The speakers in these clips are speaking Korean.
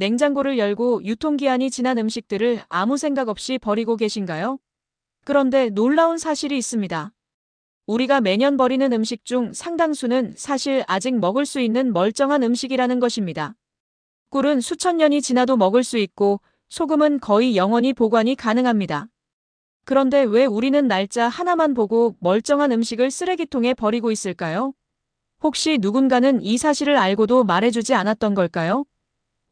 냉장고를 열고 유통기한이 지난 음식들을 아무 생각 없이 버리고 계신가요? 그런데 놀라운 사실이 있습니다. 우리가 매년 버리는 음식 중 상당수는 사실 아직 먹을 수 있는 멀쩡한 음식이라는 것입니다. 꿀은 수천 년이 지나도 먹을 수 있고 소금은 거의 영원히 보관이 가능합니다. 그런데 왜 우리는 날짜 하나만 보고 멀쩡한 음식을 쓰레기통에 버리고 있을까요? 혹시 누군가는 이 사실을 알고도 말해주지 않았던 걸까요?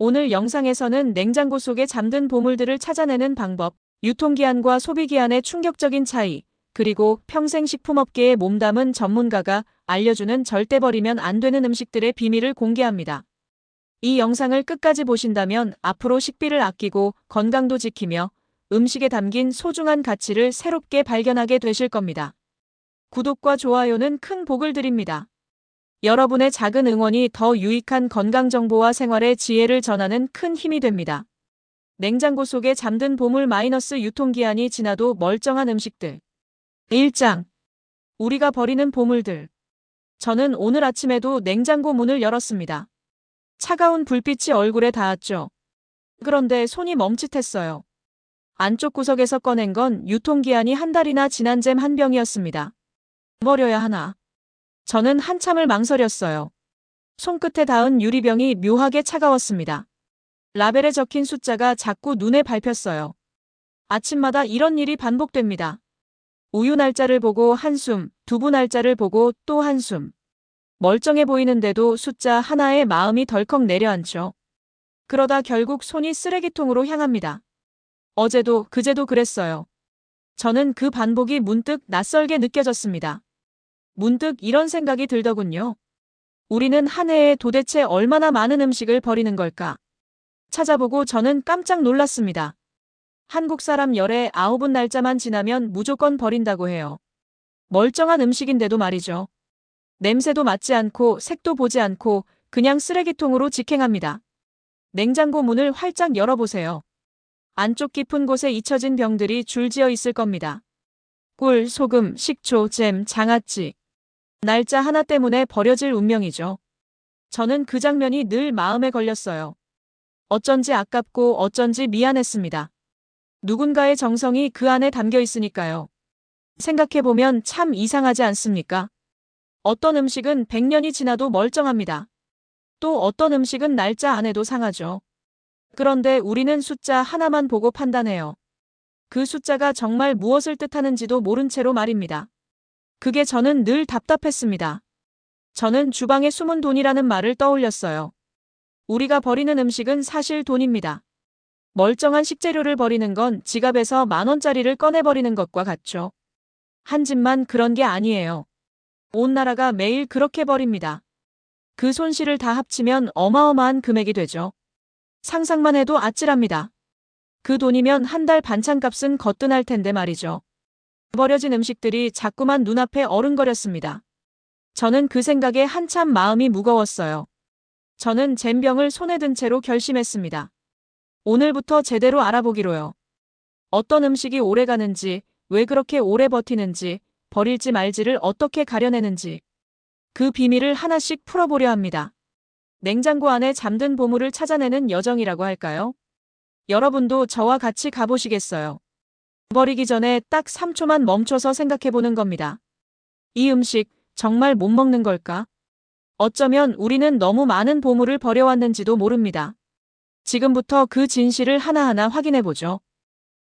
오늘 영상에서는 냉장고 속에 잠든 보물들을 찾아내는 방법, 유통기한과 소비기한의 충격적인 차이, 그리고 평생 식품업계에 몸담은 전문가가 알려주는 절대 버리면 안 되는 음식들의 비밀을 공개합니다. 이 영상을 끝까지 보신다면 앞으로 식비를 아끼고 건강도 지키며 음식에 담긴 소중한 가치를 새롭게 발견하게 되실 겁니다. 구독과 좋아요는 큰 복을 드립니다. 여러분의 작은 응원이 더 유익한 건강정보와 생활의 지혜를 전하는 큰 힘이 됩니다. 냉장고 속에 잠든 보물 마이너스 유통기한이 지나도 멀쩡한 음식들. 1장. 우리가 버리는 보물들. 저는 오늘 아침에도 냉장고 문을 열었습니다. 차가운 불빛이 얼굴에 닿았죠. 그런데 손이 멈칫했어요. 안쪽 구석에서 꺼낸 건 유통기한이 한 달이나 지난 잼 한 병이었습니다. 버려야 하나. 저는 한참을 망설였어요. 손끝에 닿은 유리병이 묘하게 차가웠습니다. 라벨에 적힌 숫자가 자꾸 눈에 밟혔어요. 아침마다 이런 일이 반복됩니다. 우유 날짜를 보고 한숨, 두부 날짜를 보고 또 한숨. 멀쩡해 보이는데도 숫자 하나에 마음이 덜컥 내려앉죠. 그러다 결국 손이 쓰레기통으로 향합니다. 어제도 그제도 그랬어요. 저는 그 반복이 문득 낯설게 느껴졌습니다. 문득 이런 생각이 들더군요. 우리는 한 해에 도대체 얼마나 많은 음식을 버리는 걸까? 찾아보고 저는 깜짝 놀랐습니다. 한국 사람 열에 9은 날짜만 지나면 무조건 버린다고 해요. 멀쩡한 음식인데도 말이죠. 냄새도 맡지 않고 색도 보지 않고 그냥 쓰레기통으로 직행합니다. 냉장고 문을 활짝 열어보세요. 안쪽 깊은 곳에 잊혀진 병들이 줄지어 있을 겁니다. 꿀, 소금, 식초, 잼, 장아찌. 날짜 하나 때문에 버려질 운명이죠. 저는 그 장면이 늘 마음에 걸렸어요. 어쩐지 아깝고 어쩐지 미안했습니다. 누군가의 정성이 그 안에 담겨 있으니까요. 생각해보면 참 이상하지 않습니까? 어떤 음식은 100년이 지나도 멀쩡합니다. 또 어떤 음식은 날짜 안에도 상하죠. 그런데 우리는 숫자 하나만 보고 판단해요. 그 숫자가 정말 무엇을 뜻하는지도 모른 채로 말입니다. 그게 저는 늘 답답했습니다. 저는 주방에 숨은 돈이라는 말을 떠올렸어요. 우리가 버리는 음식은 사실 돈입니다. 멀쩡한 식재료를 버리는 건 지갑에서 10,000원짜리를 꺼내버리는 것과 같죠. 한 집만 그런 게 아니에요. 온 나라가 매일 그렇게 버립니다. 그 손실을 다 합치면 어마어마한 금액이 되죠. 상상만 해도 아찔합니다. 그 돈이면 한 달 반찬값은 거뜬할 텐데 말이죠. 버려진 음식들이 자꾸만 눈앞에 어른거렸습니다. 저는 그 생각에 한참 마음이 무거웠어요. 저는 잼병을 손에 든 채로 결심했습니다. 오늘부터 제대로 알아보기로요. 어떤 음식이 오래 가는지, 왜 그렇게 오래 버티는지, 버릴지 말지를 어떻게 가려내는지. 그 비밀을 하나씩 풀어보려 합니다. 냉장고 안에 잠든 보물을 찾아내는 여정이라고 할까요? 여러분도 저와 같이 가보시겠어요? 버리기 전에 딱 3초만 멈춰서 생각해보는 겁니다. 이 음식 정말 못 먹는 걸까? 어쩌면 우리는 너무 많은 보물을 버려왔는지도 모릅니다. 지금부터 그 진실을 하나하나 확인해보죠.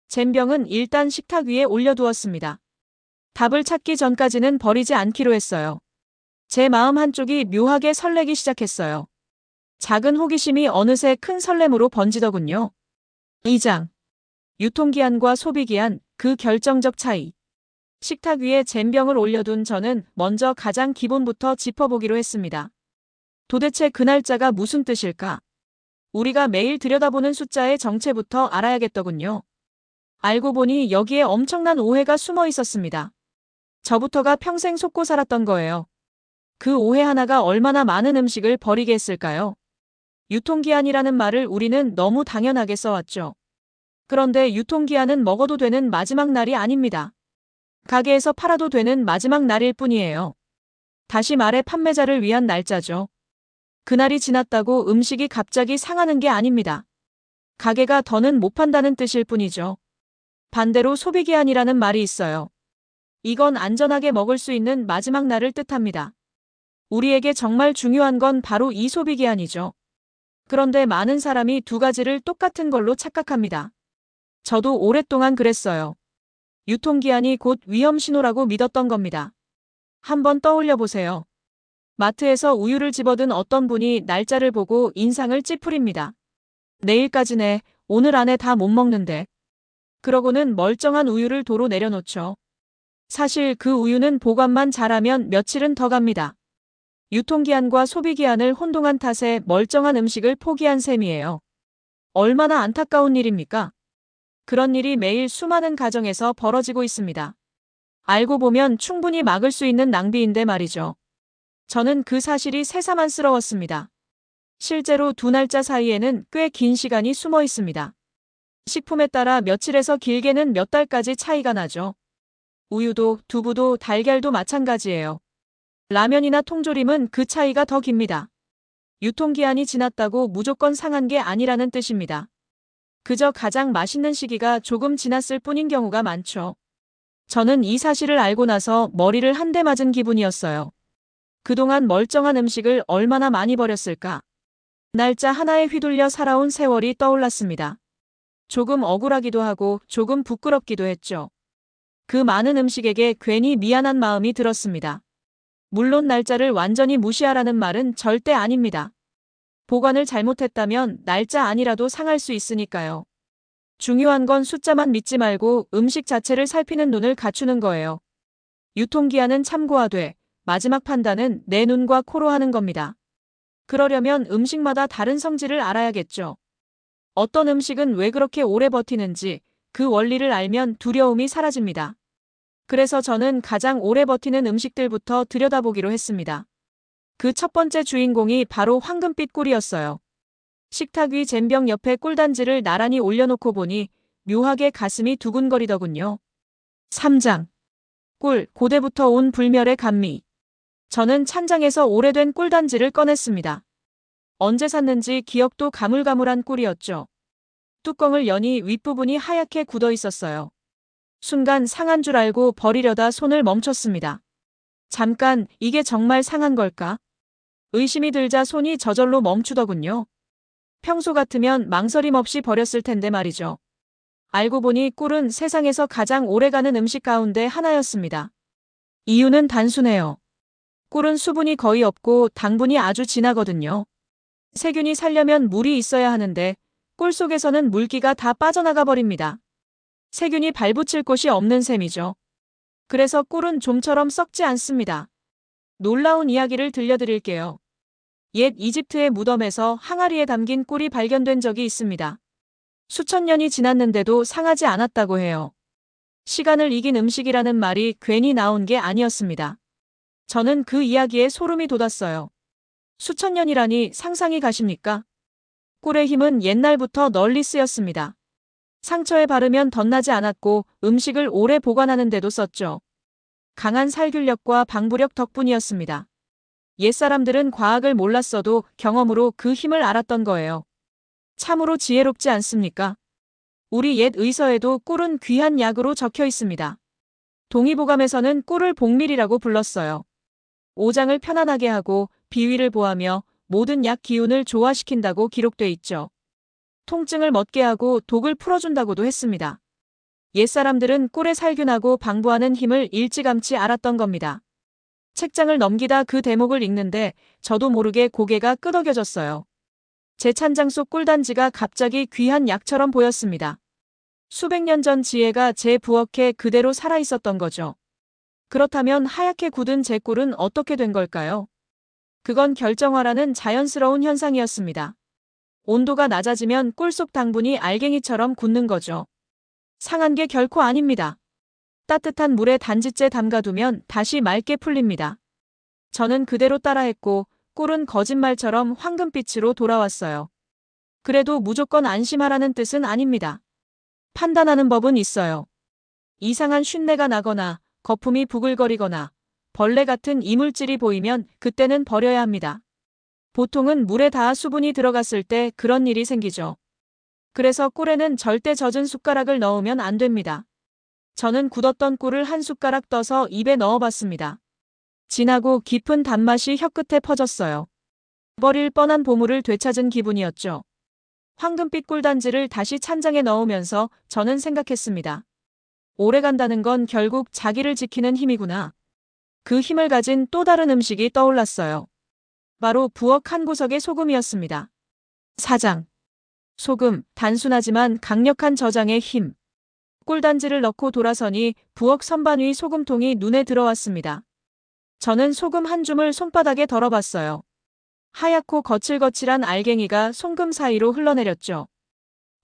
잼병은 일단 식탁 위에 올려두었습니다. 답을 찾기 전까지는 버리지 않기로 했어요. 제 마음 한쪽이 묘하게 설레기 시작했어요. 작은 호기심이 어느새 큰 설렘으로 번지더군요. 2장. 유통기한과 소비기한, 그 결정적 차이. 식탁 위에 잼병을 올려둔 저는 먼저 가장 기본부터 짚어보기로 했습니다. 도대체 그 날짜가 무슨 뜻일까? 우리가 매일 들여다보는 숫자의 정체부터 알아야겠더군요. 알고 보니 여기에 엄청난 오해가 숨어 있었습니다. 저부터가 평생 속고 살았던 거예요. 그 오해 하나가 얼마나 많은 음식을 버리게 했을까요? 유통기한이라는 말을 우리는 너무 당연하게 써왔죠. 그런데 유통기한은 먹어도 되는 마지막 날이 아닙니다. 가게에서 팔아도 되는 마지막 날일 뿐이에요. 다시 말해 판매자를 위한 날짜죠. 그날이 지났다고 음식이 갑자기 상하는 게 아닙니다. 가게가 더는 못 판다는 뜻일 뿐이죠. 반대로 소비기한이라는 말이 있어요. 이건 안전하게 먹을 수 있는 마지막 날을 뜻합니다. 우리에게 정말 중요한 건 바로 이 소비기한이죠. 그런데 많은 사람이 두 가지를 똑같은 걸로 착각합니다. 저도 오랫동안 그랬어요. 유통기한이 곧 위험신호라고 믿었던 겁니다. 한번 떠올려 보세요. 마트에서 우유를 집어든 어떤 분이 날짜를 보고 인상을 찌푸립니다. 내일까지네, 오늘 안에 다 못 먹는데. 그러고는 멀쩡한 우유를 도로 내려놓죠. 사실 그 우유는 보관만 잘하면 며칠은 더 갑니다. 유통기한과 소비기한을 혼동한 탓에 멀쩡한 음식을 포기한 셈이에요. 얼마나 안타까운 일입니까? 그런 일이 매일 수많은 가정에서 벌어지고 있습니다. 알고 보면 충분히 막을 수 있는 낭비인데 말이죠. 저는 그 사실이 새삼스러웠습니다. 실제로 두 날짜 사이에는 꽤 긴 시간이 숨어 있습니다. 식품에 따라 며칠에서 길게는 몇 달까지 차이가 나죠. 우유도, 두부도, 달걀도 마찬가지예요. 라면이나 통조림은 그 차이가 더 깁니다. 유통기한이 지났다고 무조건 상한 게 아니라는 뜻입니다. 그저 가장 맛있는 시기가 조금 지났을 뿐인 경우가 많죠. 저는 이 사실을 알고 나서 머리를 한 대 맞은 기분이었어요. 그동안 멀쩡한 음식을 얼마나 많이 버렸을까? 날짜 하나에 휘둘려 살아온 세월이 떠올랐습니다. 조금 억울하기도 하고 조금 부끄럽기도 했죠. 그 많은 음식에게 괜히 미안한 마음이 들었습니다. 물론 날짜를 완전히 무시하라는 말은 절대 아닙니다. 보관을 잘못했다면 날짜 아니라도 상할 수 있으니까요. 중요한 건 숫자만 믿지 말고 음식 자체를 살피는 눈을 갖추는 거예요. 유통기한은 참고하되 마지막 판단은 내 눈과 코로 하는 겁니다. 그러려면 음식마다 다른 성질을 알아야겠죠. 어떤 음식은 왜 그렇게 오래 버티는지 그 원리를 알면 두려움이 사라집니다. 그래서 저는 가장 오래 버티는 음식들부터 들여다보기로 했습니다. 그 첫 번째 주인공이 바로 황금빛 꿀이었어요. 식탁 위 잼병 옆에 꿀단지를 나란히 올려놓고 보니 묘하게 가슴이 두근거리더군요. 3장. 꿀, 고대부터 온 불멸의 감미. 저는 찬장에서 오래된 꿀단지를 꺼냈습니다. 언제 샀는지 기억도 가물가물한 꿀이었죠. 뚜껑을 여니 윗부분이 하얗게 굳어 있었어요. 순간 상한 줄 알고 버리려다 손을 멈췄습니다. 잠깐, 이게 정말 상한 걸까? 의심이 들자 손이 저절로 멈추더군요. 평소 같으면 망설임 없이 버렸을 텐데 말이죠. 알고 보니 꿀은 세상에서 가장 오래가는 음식 가운데 하나였습니다. 이유는 단순해요. 꿀은 수분이 거의 없고 당분이 아주 진하거든요. 세균이 살려면 물이 있어야 하는데 꿀 속에서는 물기가 다 빠져나가 버립니다. 세균이 발붙일 곳이 없는 셈이죠. 그래서 꿀은 좀처럼 썩지 않습니다. 놀라운 이야기를 들려드릴게요. 옛 이집트의 무덤에서 항아리에 담긴 꿀이 발견된 적이 있습니다. 수천 년이 지났는데도 상하지 않았다고 해요. 시간을 이긴 음식이라는 말이 괜히 나온 게 아니었습니다. 저는 그 이야기에 소름이 돋았어요. 수천 년이라니 상상이 가십니까? 꿀의 힘은 옛날부터 널리 쓰였습니다. 상처에 바르면 덧나지 않았고 음식을 오래 보관하는 데도 썼죠. 강한 살균력과 방부력 덕분이었습니다. 옛사람들은 과학을 몰랐어도 경험으로 그 힘을 알았던 거예요. 참으로 지혜롭지 않습니까? 우리 옛 의서에도 꿀은 귀한 약으로 적혀 있습니다. 동의보감에서는 꿀을 복밀이라고 불렀어요. 오장을 편안하게 하고 비위를 보하며 모든 약 기운을 조화시킨다고 기록돼 있죠. 통증을 멎게 하고 독을 풀어준다고도 했습니다. 옛사람들은 꿀에 살균하고 방부하는 힘을 일찌감치 알았던 겁니다. 책장을 넘기다 그 대목을 읽는데 저도 모르게 고개가 끄덕여졌어요. 제 찬장 속 꿀단지가 갑자기 귀한 약처럼 보였습니다. 수백 년 전 지혜가 제 부엌에 그대로 살아있었던 거죠. 그렇다면 하얗게 굳은 제 꿀은 어떻게 된 걸까요? 그건 결정화라는 자연스러운 현상이었습니다. 온도가 낮아지면 꿀 속 당분이 알갱이처럼 굳는 거죠. 상한 게 결코 아닙니다. 따뜻한 물에 단지째 담가두면 다시 맑게 풀립니다. 저는 그대로 따라했고 꿀은 거짓말처럼 황금빛으로 돌아왔어요. 그래도 무조건 안심하라는 뜻은 아닙니다. 판단하는 법은 있어요. 이상한 쉰내가 나거나 거품이 부글거리거나 벌레 같은 이물질이 보이면 그때는 버려야 합니다. 보통은 물에 닿아 수분이 들어갔을 때 그런 일이 생기죠. 그래서 꿀에는 절대 젖은 숟가락을 넣으면 안 됩니다. 저는 굳었던 꿀을 한 숟가락 떠서 입에 넣어봤습니다. 진하고 깊은 단맛이 혀끝에 퍼졌어요. 버릴 뻔한 보물을 되찾은 기분이었죠. 황금빛 꿀단지를 다시 찬장에 넣으면서 저는 생각했습니다. 오래 간다는 건 결국 자기를 지키는 힘이구나. 그 힘을 가진 또 다른 음식이 떠올랐어요. 바로 부엌 한 구석의 소금이었습니다. 사장. 소금, 단순하지만 강력한 저장의 힘. 꿀단지를 넣고 돌아서니 부엌 선반 위 소금통이 눈에 들어왔습니다. 저는 소금 한 줌을 손바닥에 덜어봤어요. 하얗고 거칠거칠한 알갱이가 송금 사이로 흘러내렸죠.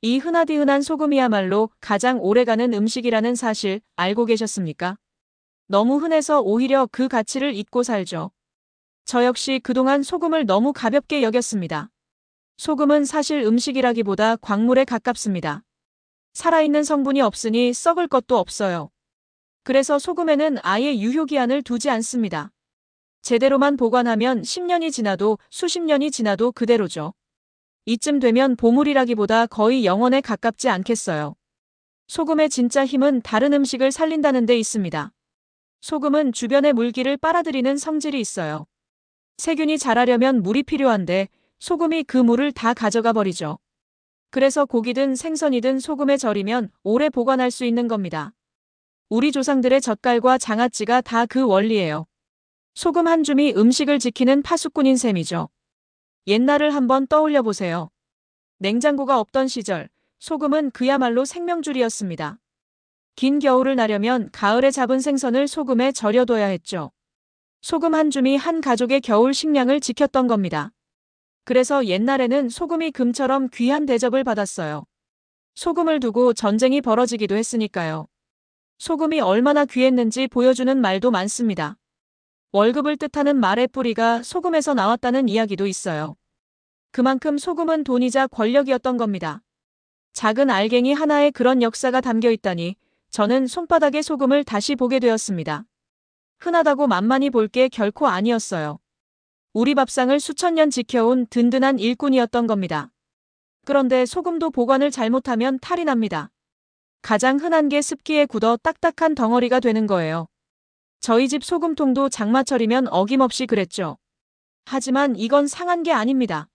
이 흔하디흔한 소금이야말로 가장 오래가는 음식이라는 사실 알고 계셨습니까? 너무 흔해서 오히려 그 가치를 잊고 살죠. 저 역시 그동안 소금을 너무 가볍게 여겼습니다. 소금은 사실 음식이라기보다 광물에 가깝습니다. 살아있는 성분이 없으니 썩을 것도 없어요. 그래서 소금에는 아예 유효기한을 두지 않습니다. 제대로만 보관하면 10년이 지나도 수십 년이 지나도 그대로죠. 이쯤 되면 보물이라기보다 거의 영원에 가깝지 않겠어요. 소금의 진짜 힘은 다른 음식을 살린다는 데 있습니다. 소금은 주변의 물기를 빨아들이는 성질이 있어요. 세균이 자라려면 물이 필요한데 소금이 그 물을 다 가져가 버리죠. 그래서 고기든 생선이든 소금에 절이면 오래 보관할 수 있는 겁니다. 우리 조상들의 젓갈과 장아찌가 다 그 원리예요. 소금 한 줌이 음식을 지키는 파수꾼인 셈이죠. 옛날을 한번 떠올려 보세요. 냉장고가 없던 시절, 소금은 그야말로 생명줄이었습니다. 긴 겨울을 나려면 가을에 잡은 생선을 소금에 절여둬야 했죠. 소금 한 줌이 한 가족의 겨울 식량을 지켰던 겁니다. 그래서 옛날에는 소금이 금처럼 귀한 대접을 받았어요. 소금을 두고 전쟁이 벌어지기도 했으니까요. 소금이 얼마나 귀했는지 보여주는 말도 많습니다. 월급을 뜻하는 말의 뿌리가 소금에서 나왔다는 이야기도 있어요. 그만큼 소금은 돈이자 권력이었던 겁니다. 작은 알갱이 하나에 그런 역사가 담겨 있다니 저는 손바닥에 소금을 다시 보게 되었습니다. 흔하다고 만만히 볼 게 결코 아니었어요. 우리 밥상을 수천 년 지켜온 든든한 일꾼이었던 겁니다. 그런데 소금도 보관을 잘못하면 탈이 납니다. 가장 흔한 게 습기에 굳어 딱딱한 덩어리가 되는 거예요. 저희 집 소금통도 장마철이면 어김없이 그랬죠. 하지만 이건 상한 게 아닙니다.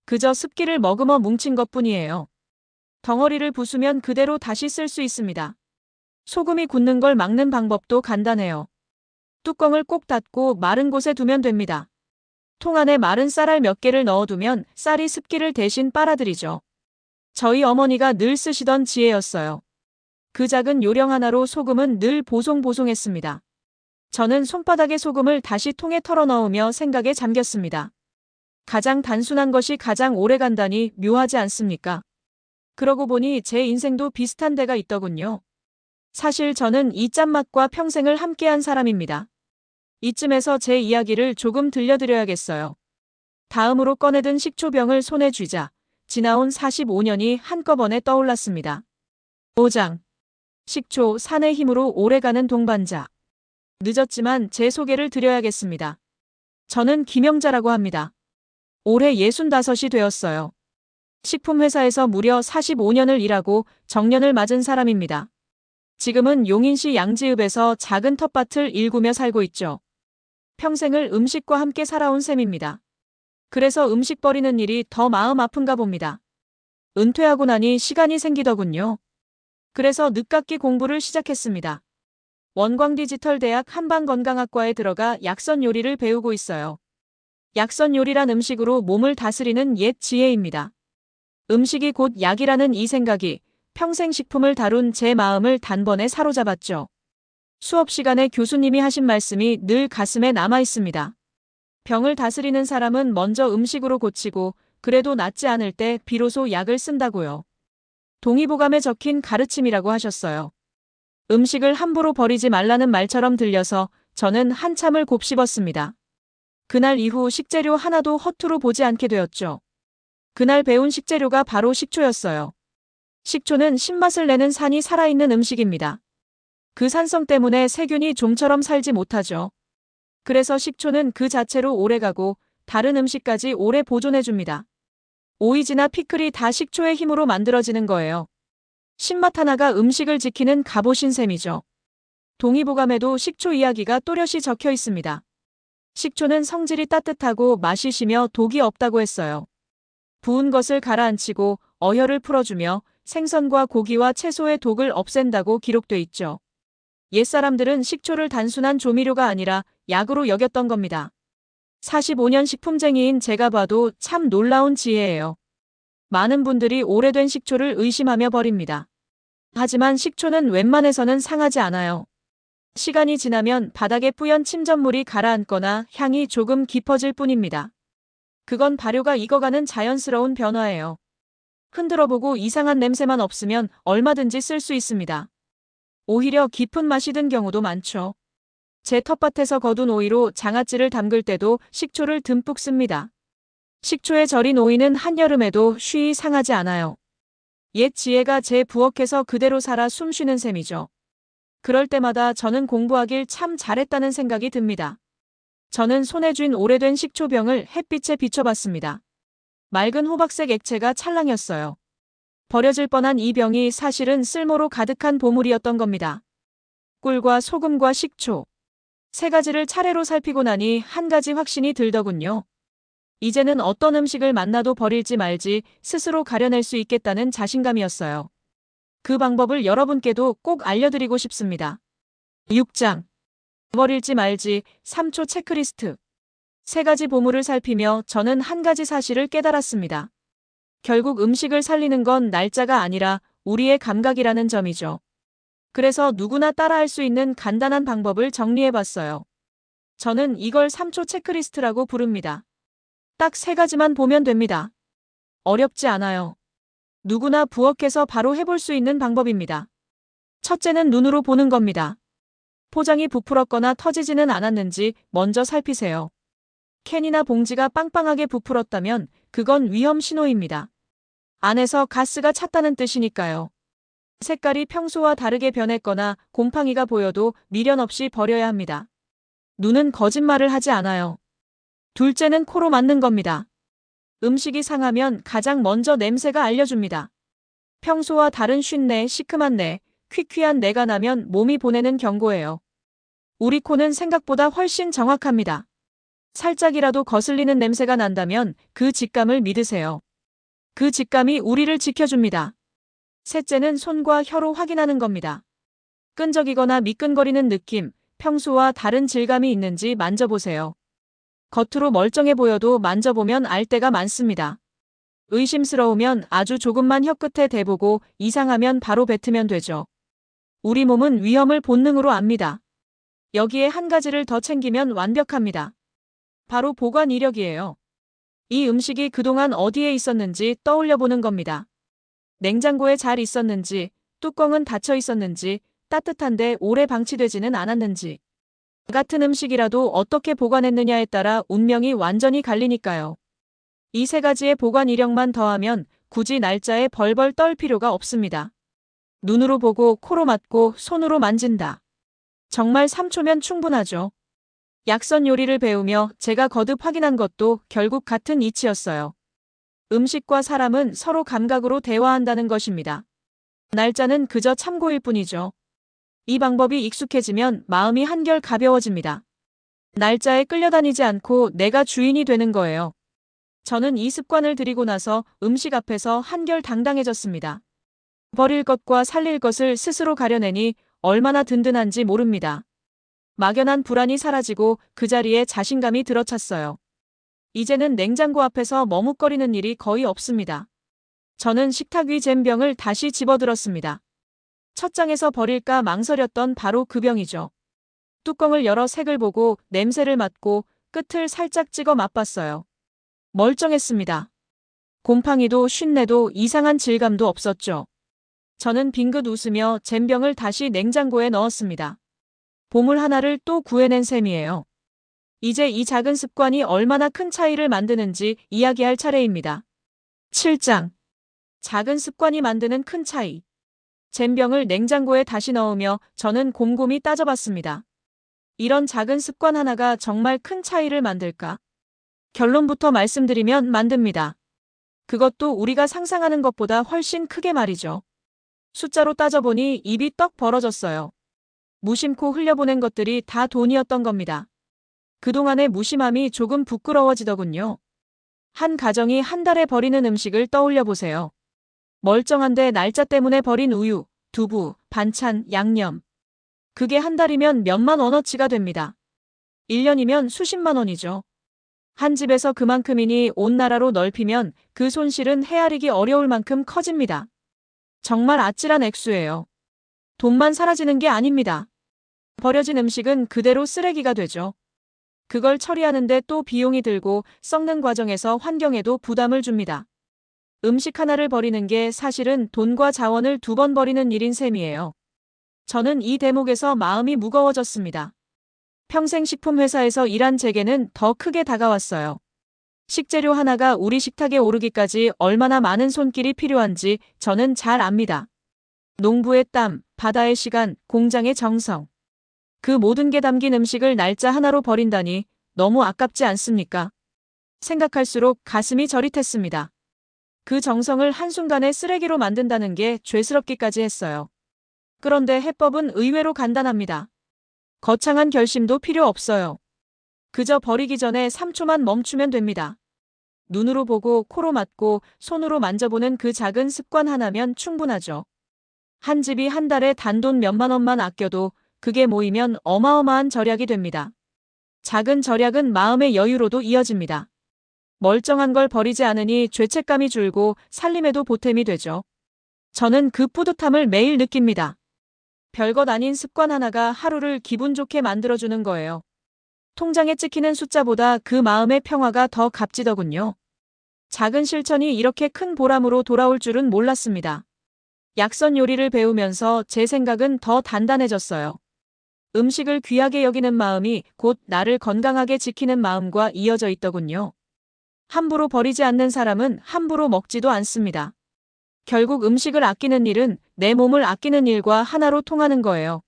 그저 습기를 머금어 뭉친 것뿐이에요. 덩어리를 부수면 그대로 다시 쓸 수 있습니다. 소금이 굳는 걸 막는 방법도 간단해요. 뚜껑을 꼭 닫고 마른 곳에 두면 됩니다. 통 안에 마른 쌀알 몇 개를 넣어두면 쌀이 습기를 대신 빨아들이죠. 저희 어머니가 늘 쓰시던 지혜였어요. 그 작은 요령 하나로 소금은 늘 보송보송했습니다. 저는 손바닥에 소금을 다시 통에 털어 넣으며 생각에 잠겼습니다. 가장 단순한 것이 가장 오래 간다니 묘하지 않습니까? 그러고 보니 제 인생도 비슷한 데가 있더군요. 사실 저는 이 짠맛과 평생을 함께한 사람입니다. 이쯤에서 제 이야기를 조금 들려드려야겠어요. 다음으로 꺼내든 식초병을 손에 쥐자 지나온 45년이 한꺼번에 떠올랐습니다. 5장. 식초, 산의 힘으로 오래가는 동반자. 늦었지만 제 소개를 드려야겠습니다. 저는 김영자라고 합니다. 올해 65이 되었어요. 식품회사에서 무려 45년을 일하고 정년을 맞은 사람입니다. 지금은 용인시 양지읍에서 작은 텃밭을 일구며 살고 있죠. 평생을 음식과 함께 살아온 셈입니다. 그래서 음식 버리는 일이 더 마음 아픈가 봅니다. 은퇴하고 나니 시간이 생기더군요. 그래서 늦깎이 공부를 시작했습니다. 원광디지털대학 한방건강학과에 들어가 약선 요리를 배우고 있어요. 약선 요리란 음식으로 몸을 다스리는 옛 지혜입니다. 음식이 곧 약이라는 이 생각이 평생 식품을 다룬 제 마음을 단번에 사로잡았죠. 수업 시간에 교수님이 하신 말씀이 늘 가슴에 남아 있습니다. 병을 다스리는 사람은 먼저 음식으로 고치고 그래도 낫지 않을 때 비로소 약을 쓴다고요. 동의보감에 적힌 가르침이라고 하셨어요. 음식을 함부로 버리지 말라는 말처럼 들려서 저는 한참을 곱씹었습니다. 그날 이후 식재료 하나도 허투루 보지 않게 되었죠. 그날 배운 식재료가 바로 식초였어요. 식초는 신맛을 내는 산이 살아있는 음식입니다. 그 산성 때문에 세균이 좀처럼 살지 못하죠. 그래서 식초는 그 자체로 오래가고 다른 음식까지 오래 보존해줍니다. 오이지나 피클이 다 식초의 힘으로 만들어지는 거예요. 신맛 하나가 음식을 지키는 갑오신 셈이죠. 동의보감에도 식초 이야기가 또렷이 적혀 있습니다. 식초는 성질이 따뜻하고 맛이 시며 독이 없다고 했어요. 부은 것을 가라앉히고 어혈을 풀어주며 생선과 고기와 채소의 독을 없앤다고 기록돼 있죠. 옛사람들은 식초를 단순한 조미료가 아니라 약으로 여겼던 겁니다. 45년 식품쟁이인 제가 봐도 참 놀라운 지혜예요. 많은 분들이 오래된 식초를 의심하며 버립니다. 하지만 식초는 웬만해서는 상하지 않아요. 시간이 지나면 바닥에 뿌연 침전물이 가라앉거나 향이 조금 깊어질 뿐입니다. 그건 발효가 익어가는 자연스러운 변화예요. 흔들어보고 이상한 냄새만 없으면 얼마든지 쓸 수 있습니다. 오히려 깊은 맛이 든 경우도 많죠. 제 텃밭에서 거둔 오이로 장아찌를 담글 때도 식초를 듬뿍 씁니다. 식초에 절인 오이는 한여름에도 쉬이 상하지 않아요. 옛 지혜가 제 부엌에서 그대로 살아 숨쉬는 셈이죠. 그럴 때마다 저는 공부하길 참 잘했다는 생각이 듭니다. 저는 손에 쥔 오래된 식초병을 햇빛에 비춰봤습니다. 맑은 호박색 액체가 찰랑이었어요. 버려질 뻔한 이 병이 사실은 쓸모로 가득한 보물이었던 겁니다. 꿀과 소금과 식초. 세 가지를 차례로 살피고 나니 한 가지 확신이 들더군요. 이제는 어떤 음식을 만나도 버릴지 말지 스스로 가려낼 수 있겠다는 자신감이었어요. 그 방법을 여러분께도 꼭 알려드리고 싶습니다. 6장. 버릴지 말지 3초 체크리스트. 세 가지 보물을 살피며 저는 한 가지 사실을 깨달았습니다. 결국 음식을 살리는 건 날짜가 아니라 우리의 감각이라는 점이죠. 그래서 누구나 따라할 수 있는 간단한 방법을 정리해봤어요. 저는 이걸 3초 체크리스트라고 부릅니다. 딱 세 가지만 보면 됩니다. 어렵지 않아요. 누구나 부엌에서 바로 해볼 수 있는 방법입니다. 첫째는 눈으로 보는 겁니다. 포장이 부풀었거나 터지지는 않았는지 먼저 살피세요. 캔이나 봉지가 빵빵하게 부풀었다면 그건 위험 신호입니다. 안에서 가스가 찼다는 뜻이니까요. 색깔이 평소와 다르게 변했거나 곰팡이가 보여도 미련 없이 버려야 합니다. 눈은 거짓말을 하지 않아요. 둘째는 코로 맡는 겁니다. 음식이 상하면 가장 먼저 냄새가 알려줍니다. 평소와 다른 쉰내, 시큼한 내, 퀴퀴한 내가 나면 몸이 보내는 경고예요. 우리 코는 생각보다 훨씬 정확합니다. 살짝이라도 거슬리는 냄새가 난다면 그 직감을 믿으세요. 그 직감이 우리를 지켜줍니다. 셋째는 손과 혀로 확인하는 겁니다. 끈적이거나 미끈거리는 느낌, 평소와 다른 질감이 있는지 만져보세요. 겉으로 멀쩡해 보여도 만져보면 알 때가 많습니다. 의심스러우면 아주 조금만 혀끝에 대보고 이상하면 바로 뱉으면 되죠. 우리 몸은 위험을 본능으로 압니다. 여기에 한 가지를 더 챙기면 완벽합니다. 바로 보관 이력이에요. 이 음식이 그동안 어디에 있었는지 떠올려 보는 겁니다. 냉장고에 잘 있었는지, 뚜껑은 닫혀 있었는지, 따뜻한데 오래 방치되지는 않았는지. 같은 음식이라도 어떻게 보관했느냐에 따라 운명이 완전히 갈리니까요. 이 세 가지의 보관 이력만 더하면 굳이 날짜에 벌벌 떨 필요가 없습니다. 눈으로 보고 코로 맡고 손으로 만진다. 정말 3초면 충분하죠. 약선 요리를 배우며 제가 거듭 확인한 것도 결국 같은 이치였어요. 음식과 사람은 서로 감각으로 대화한다는 것입니다. 날짜는 그저 참고일 뿐이죠. 이 방법이 익숙해지면 마음이 한결 가벼워집니다. 날짜에 끌려다니지 않고 내가 주인이 되는 거예요. 저는 이 습관을 들이고 나서 음식 앞에서 한결 당당해졌습니다. 버릴 것과 살릴 것을 스스로 가려내니 얼마나 든든한지 모릅니다. 막연한 불안이 사라지고 그 자리에 자신감이 들어찼어요. 이제는 냉장고 앞에서 머뭇거리는 일이 거의 없습니다. 저는 식탁 위 잼병을 다시 집어들었습니다. 첫 장에서 버릴까 망설였던 바로 그 병이죠. 뚜껑을 열어 색을 보고 냄새를 맡고 끝을 살짝 찍어 맛봤어요. 멀쩡했습니다. 곰팡이도 쉰내도 이상한 질감도 없었죠. 저는 빙긋 웃으며 잼병을 다시 냉장고에 넣었습니다. 보물 하나를 또 구해낸 셈이에요. 이제 이 작은 습관이 얼마나 큰 차이를 만드는지 이야기할 차례입니다. 7장. 작은 습관이 만드는 큰 차이. 잼병을 냉장고에 다시 넣으며 저는 곰곰이 따져봤습니다. 이런 작은 습관 하나가 정말 큰 차이를 만들까? 결론부터 말씀드리면 만듭니다. 그것도 우리가 상상하는 것보다 훨씬 크게 말이죠. 숫자로 따져보니 입이 떡 벌어졌어요. 무심코 흘려보낸 것들이 다 돈이었던 겁니다. 그동안의 무심함이 조금 부끄러워지더군요. 한 가정이 한 달에 버리는 음식을 떠올려 보세요. 멀쩡한데 날짜 때문에 버린 우유, 두부, 반찬, 양념. 그게 한 달이면 몇만 원어치가 됩니다. 1년이면 수십만 원이죠. 한 집에서 그만큼이니 온 나라로 넓히면 그 손실은 헤아리기 어려울 만큼 커집니다. 정말 아찔한 액수예요. 돈만 사라지는 게 아닙니다. 버려진 음식은 그대로 쓰레기가 되죠. 그걸 처리하는데 또 비용이 들고 썩는 과정에서 환경에도 부담을 줍니다. 음식 하나를 버리는 게 사실은 돈과 자원을 2번 버리는 일인 셈이에요. 저는 이 대목에서 마음이 무거워졌습니다. 평생 식품회사에서 일한 제게는 더 크게 다가왔어요. 식재료 하나가 우리 식탁에 오르기까지 얼마나 많은 손길이 필요한지 저는 잘 압니다. 농부의 땀, 바다의 시간, 공장의 정성. 그 모든 게 담긴 음식을 날짜 하나로 버린다니 너무 아깝지 않습니까? 생각할수록 가슴이 저릿했습니다. 그 정성을 한순간에 쓰레기로 만든다는 게 죄스럽기까지 했어요. 그런데 해법은 의외로 간단합니다. 거창한 결심도 필요 없어요. 그저 버리기 전에 3초만 멈추면 됩니다. 눈으로 보고 코로 맡고 손으로 만져보는 그 작은 습관 하나면 충분하죠. 한 집이 한 달에 단돈 몇만 원만 아껴도 그게 모이면 어마어마한 절약이 됩니다. 작은 절약은 마음의 여유로도 이어집니다. 멀쩡한 걸 버리지 않으니 죄책감이 줄고 살림에도 보탬이 되죠. 저는 그 뿌듯함을 매일 느낍니다. 별것 아닌 습관 하나가 하루를 기분 좋게 만들어주는 거예요. 통장에 찍히는 숫자보다 그 마음의 평화가 더 값지더군요. 작은 실천이 이렇게 큰 보람으로 돌아올 줄은 몰랐습니다. 약선 요리를 배우면서 제 생각은 더 단단해졌어요. 음식을 귀하게 여기는 마음이 곧 나를 건강하게 지키는 마음과 이어져 있더군요. 함부로 버리지 않는 사람은 함부로 먹지도 않습니다. 결국 음식을 아끼는 일은 내 몸을 아끼는 일과 하나로 통하는 거예요.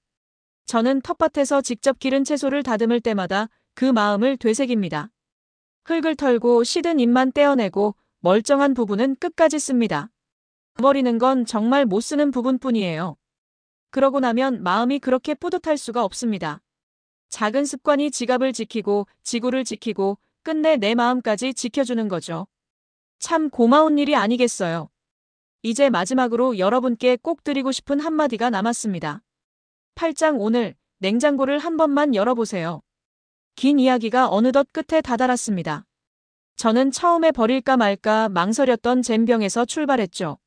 저는 텃밭에서 직접 기른 채소를 다듬을 때마다 그 마음을 되새깁니다. 흙을 털고 시든 잎만 떼어내고 멀쩡한 부분은 끝까지 씁니다. 버리는 건 정말 못 쓰는 부분뿐이에요. 그러고 나면 마음이 그렇게 뿌듯할 수가 없습니다. 작은 습관이 지갑을 지키고 지구를 지키고 끝내 내 마음까지 지켜주는 거죠. 참 고마운 일이 아니겠어요. 이제 마지막으로 여러분께 꼭 드리고 싶은 한마디가 남았습니다. 8장 오늘 냉장고를 한 번만 열어보세요. 긴 이야기가 어느덧 끝에 다다랐습니다. 저는 처음에 버릴까 말까 망설였던 잼병에서 출발했죠.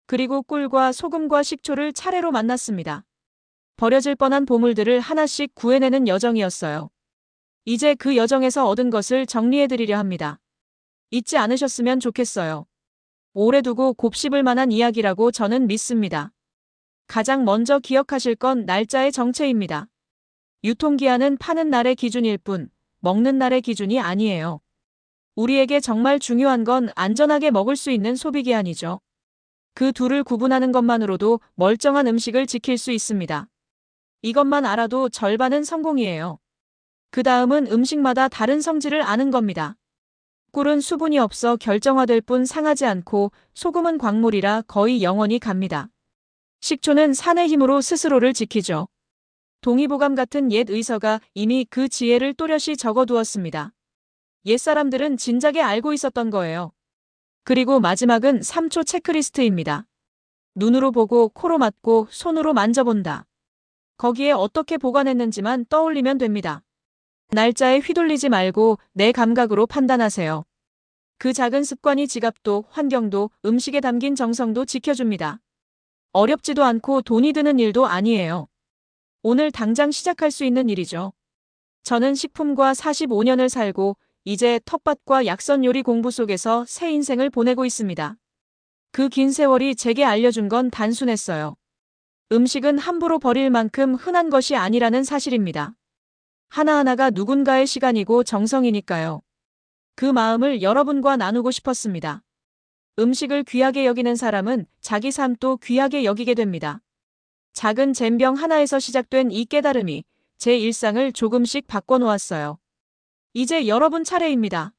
그리고 꿀과 소금과 식초를 차례로 만났습니다. 버려질 뻔한 보물들을 하나씩 구해내는 여정이었어요. 이제 그 여정에서 얻은 것을 정리해드리려 합니다. 잊지 않으셨으면 좋겠어요. 오래 두고 곱씹을 만한 이야기라고 저는 믿습니다. 가장 먼저 기억하실 건 날짜의 정체입니다. 유통기한은 파는 날의 기준일 뿐, 먹는 날의 기준이 아니에요. 우리에게 정말 중요한 건 안전하게 먹을 수 있는 소비기한이죠. 그 둘을 구분하는 것만으로도 멀쩡한 음식을 지킬 수 있습니다. 이것만 알아도 절반은 성공이에요. 그 다음은 음식마다 다른 성질을 아는 겁니다. 꿀은 수분이 없어 결정화될 뿐 상하지 않고 소금은 광물이라 거의 영원히 갑니다. 식초는 산의 힘으로 스스로를 지키죠. 동의보감 같은 옛 의서가 이미 그 지혜를 또렷이 적어두었습니다. 옛사람들은 진작에 알고 있었던 거예요. 그리고 마지막은 3초 체크리스트입니다. 눈으로 보고 코로 맡고 손으로 만져본다. 거기에 어떻게 보관했는지만 떠올리면 됩니다. 날짜에 휘둘리지 말고 내 감각으로 판단하세요. 그 작은 습관이 지갑도 환경도 음식에 담긴 정성도 지켜줍니다. 어렵지도 않고 돈이 드는 일도 아니에요. 오늘 당장 시작할 수 있는 일이죠. 저는 식품과 45년을 살고 이제 텃밭과 약선 요리 공부 속에서 새 인생을 보내고 있습니다. 그 긴 세월이 제게 알려준 건 단순했어요. 음식은 함부로 버릴 만큼 흔한 것이 아니라는 사실입니다. 하나하나가 누군가의 시간이고 정성이니까요. 그 마음을 여러분과 나누고 싶었습니다. 음식을 귀하게 여기는 사람은 자기 삶도 귀하게 여기게 됩니다. 작은 잼병 하나에서 시작된 이 깨달음이 제 일상을 조금씩 바꿔놓았어요. 이제 여러분 차례입니다.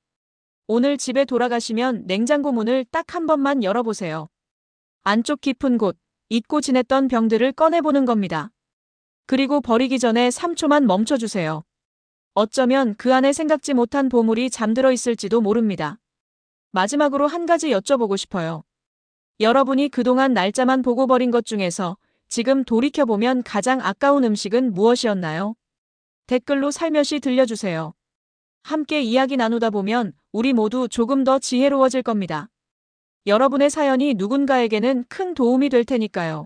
오늘 집에 돌아가시면 냉장고 문을 딱 한 번만 열어보세요. 안쪽 깊은 곳, 잊고 지냈던 병들을 꺼내보는 겁니다. 그리고 버리기 전에 3초만 멈춰주세요. 어쩌면 그 안에 생각지 못한 보물이 잠들어 있을지도 모릅니다. 마지막으로 한 가지 여쭤보고 싶어요. 여러분이 그동안 날짜만 보고 버린 것 중에서 지금 돌이켜보면 가장 아까운 음식은 무엇이었나요? 댓글로 살며시 들려주세요. 함께 이야기 나누다 보면 우리 모두 조금 더 지혜로워질 겁니다. 여러분의 사연이 누군가에게는 큰 도움이 될 테니까요.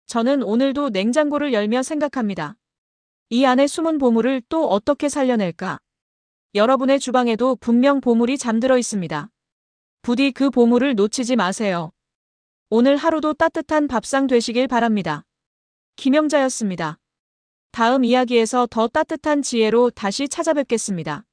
저는 오늘도 냉장고를 열며 생각합니다. 이 안에 숨은 보물을 또 어떻게 살려낼까? 여러분의 주방에도 분명 보물이 잠들어 있습니다. 부디 그 보물을 놓치지 마세요. 오늘 하루도 따뜻한 밥상 되시길 바랍니다. 김영자였습니다. 다음 이야기에서 더 따뜻한 지혜로 다시 찾아뵙겠습니다.